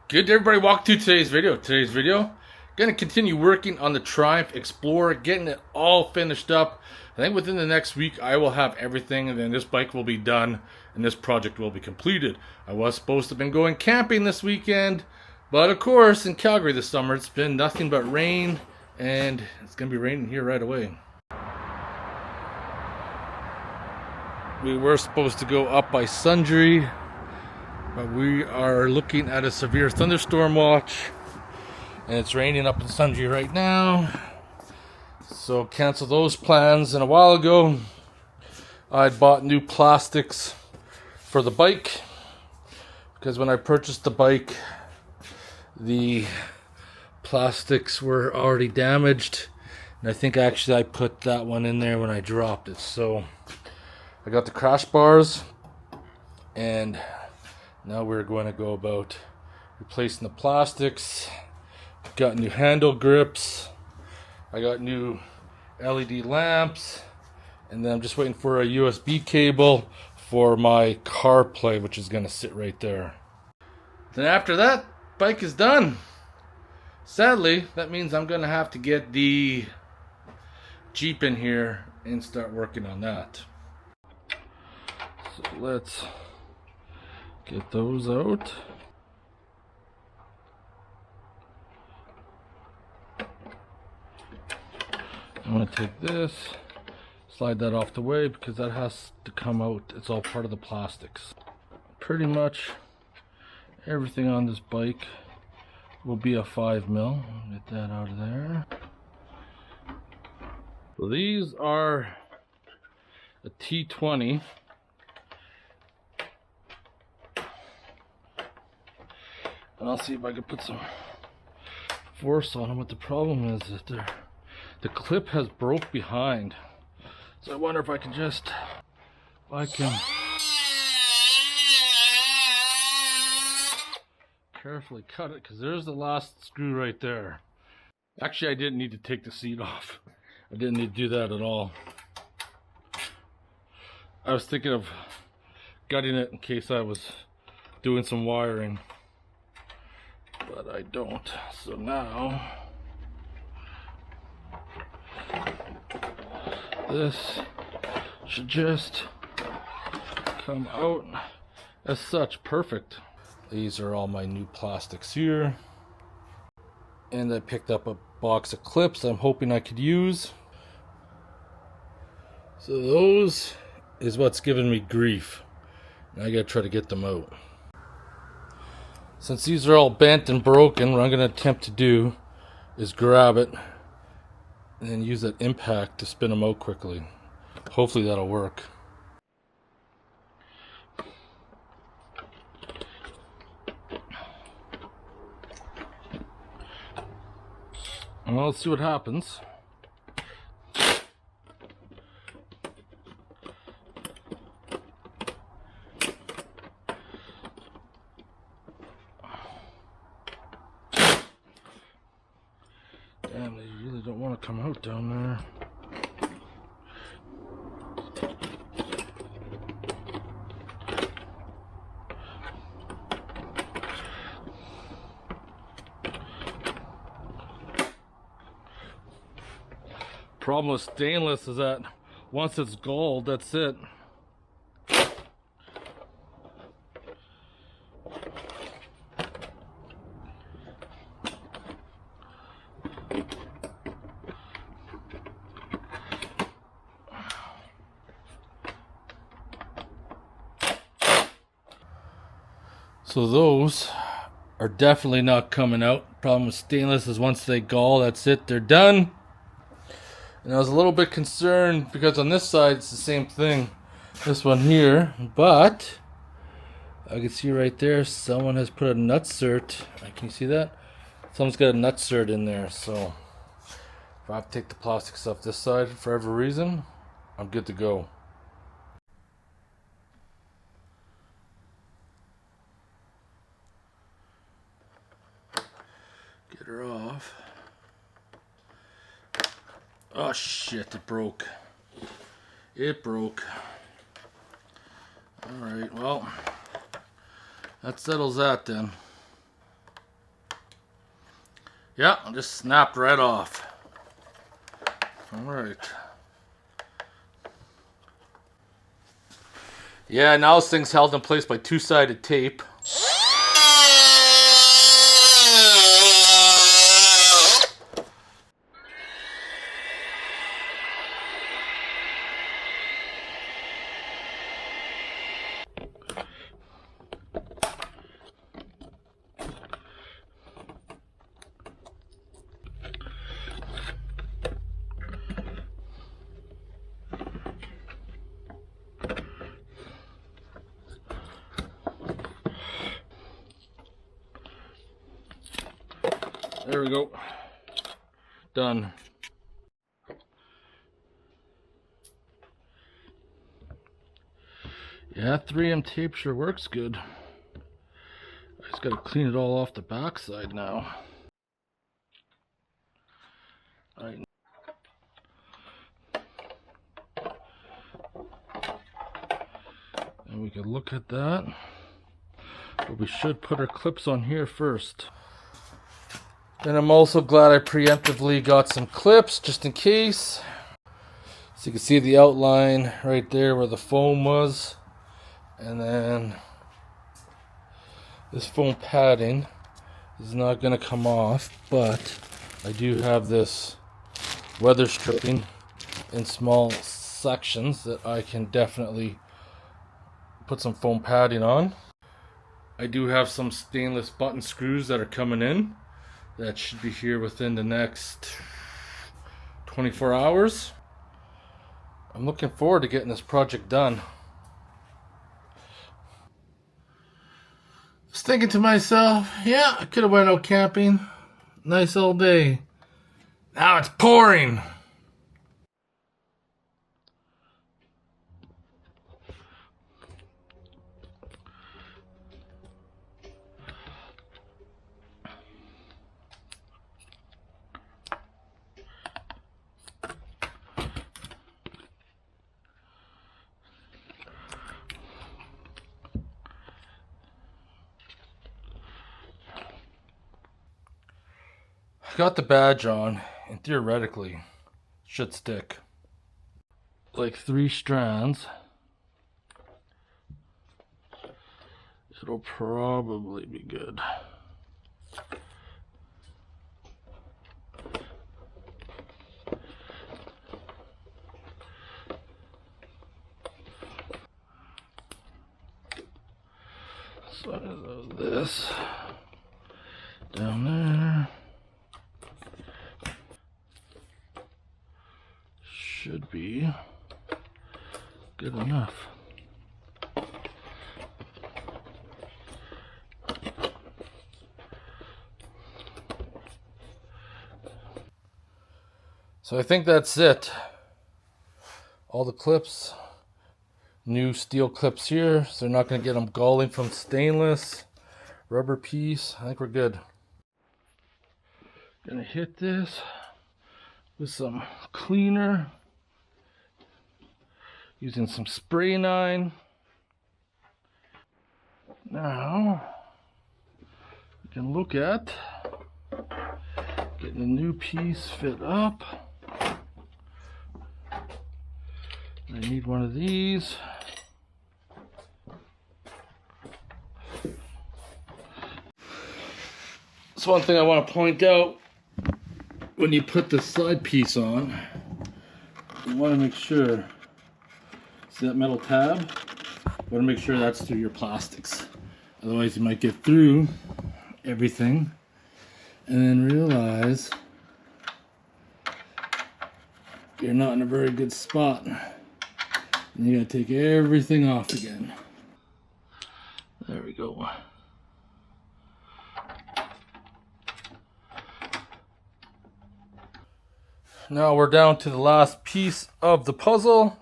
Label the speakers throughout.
Speaker 1: Good, everybody. Welcome to today's video. Going to continue working on the Triumph Explorer, getting it all finished up. I think within the next week I will have everything, and then this bike will be done and this project will be completed. I was supposed to have been going camping this weekend, but of course in Calgary this summer it's been nothing but rain, and it's going to be raining here right away. We were supposed to go up by Sundre, but we are looking at a severe thunderstorm watch, and it's raining up in Sundre right now. So cancel those plans. And a while ago, I'd bought new plastics for the bike, because when I purchased the bike, the plastics were already damaged. And I think actually I put that one in there when I dropped it. So I got the crash bars, and now we're going to go about replacing the plastics. Got new handle grips. I got new LED lamps. And then I'm just waiting for a USB cable for my CarPlay, which is going to sit right there. Then after that, bike is done. Sadly, that means I'm going to have to get the Jeep in here and start working on that. So let's get those out. I'm going to take this, slide that off the way because that has to come out. It's all part of the plastics. Pretty much everything on this bike will be a 5mm. Get that out of there. So these are a T20. And I'll see if I can put some force on them, but the problem is that the clip has broke behind. So I wonder if I can carefully cut it, because there's the last screw right there. Actually, I didn't need to take the seat off. I didn't need to do that at all. I was thinking of gutting it in case I was doing some wiring, but I don't. So now this should just come out as such. Perfect. These are all my new plastics here, and I picked up a box of clips I'm hoping I could use. So those is what's giving me grief, and I gotta try to get them out. Since these are all bent and broken, what I'm going to attempt to do is grab it and then use that impact to spin them out quickly. Hopefully that'll work. Well, let's see what happens. Damn, they really don't want to come out down there. Problem with stainless is that once it's gold, that's it. So those are definitely not coming out. Problem with stainless is once they gall, that's it, they're done. And I was a little bit concerned because on this side it's the same thing, this one here, but I can see right there someone has put a nutsert. Can you see that? Someone's got a nutsert in there, so if I have to take the plastics off this side for every reason, I'm good to go. Get her off. Oh shit, it broke. It broke. Alright, well, that settles that then. Yeah, just snapped right off. All right. Yeah, now this thing's held in place by two-sided tape. There we go. Done. Yeah, 3M tape sure works good. I just gotta clean it all off the backside now. Alright. And we can look at that. But we should put our clips on here first. And I'm also glad I preemptively got some clips just in case. So you can see the outline right there where the foam was. And then this foam padding is not going to come off, but I do have this weather stripping in small sections that I can definitely put some foam padding on. I do have some stainless button screws that are coming in. That should be here within the next 24 hours. I'm looking forward to getting this project done. I was thinking to myself, yeah, I could have went out camping. Nice all day. Now it's pouring. Got the badge on, and theoretically should stick. Like 3 strands. It'll probably be good. So this down there. Should be good enough. So I think that's it. All the clips, new steel clips here, so they're not going to get them galling from stainless. Rubber piece, I think we're good. Gonna hit this with some cleaner. Using some spray 9. Now, we can look at getting a new piece fit up. I need one of these. So one thing I want to point out, when you put the side piece on, you want to make sure, see that metal tab? You want to make sure that's through your plastics. Otherwise you might get through everything and then realize you're not in a very good spot. And you gotta take everything off again. There we go. Now we're down to the last piece of the puzzle.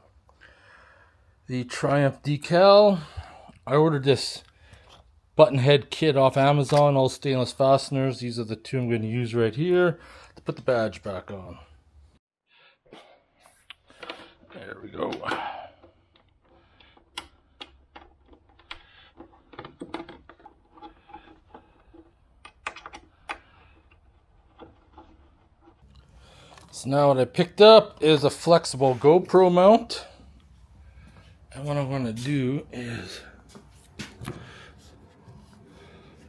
Speaker 1: The Triumph decal. I ordered this button head kit off Amazon, all stainless fasteners. These are the 2 I'm going to use right here to put the badge back on. There we go. So now what I picked up is a flexible GoPro mount. And what I want to do is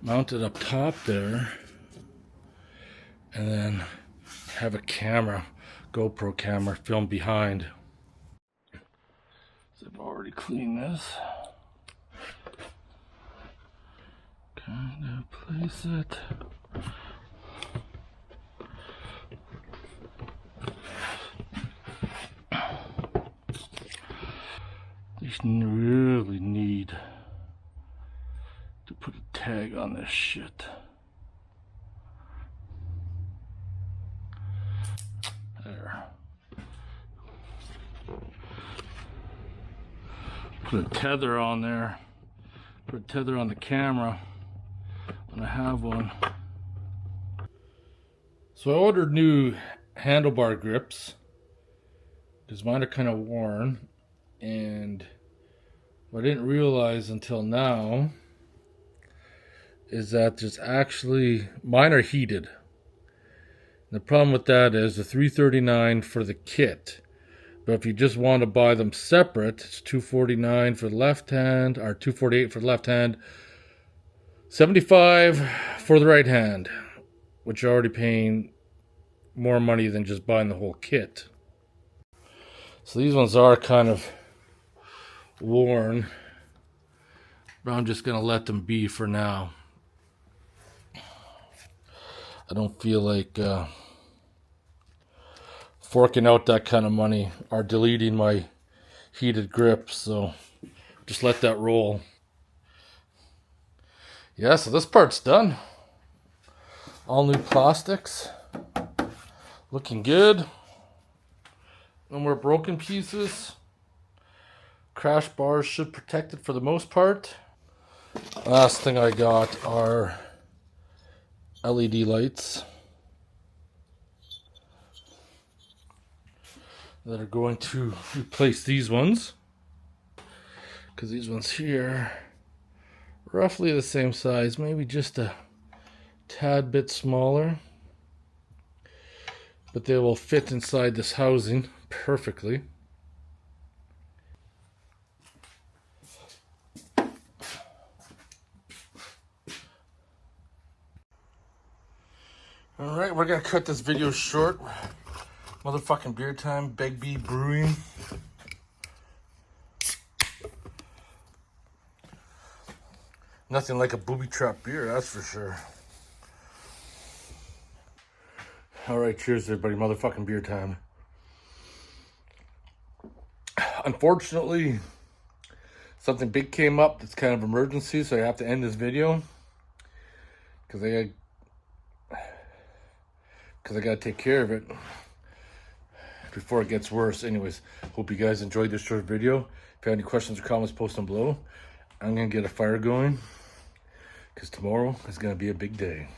Speaker 1: mount it up top there. And then have a camera, GoPro camera, film behind. So I've already cleaned this. Kind of place it. Just really need to put a tag on this shit. There. Put a tether on there. Put a tether on the camera when I have one. So I ordered new handlebar grips because mine are kind of worn, and what I didn't realize until now is that there's actually, mine are heated. And the problem with that is the $339 for the kit. But if you just want to buy them separate, it's $249 for the left hand, or $248 for the left hand, $75 for the right hand, which you're already paying more money than just buying the whole kit. So these ones are kind of worn, but I'm just going to let them be for now. I don't feel like forking out that kind of money or deleting my heated grips, so just let that roll. Yeah, so this part's done. All new plastics. Looking good. No more broken pieces. Crash bars should protect it for the most part. Last thing I got are LED lights that are going to replace these ones, because these ones here roughly the same size, maybe just a tad bit smaller, but they will fit inside this housing perfectly. Alright, we're gonna cut this video short. Motherfucking beer time, Big B Brewing. Nothing like a booby trap beer, that's for sure. Alright, cheers everybody, motherfucking beer time. Unfortunately, something big came up that's kind of emergency, so I have to end this video. Because I gotta take care of it before it gets worse. Anyways, hope you guys enjoyed this short video. If you have any questions or comments, post them below. I'm gonna get a fire going because tomorrow is gonna be a big day.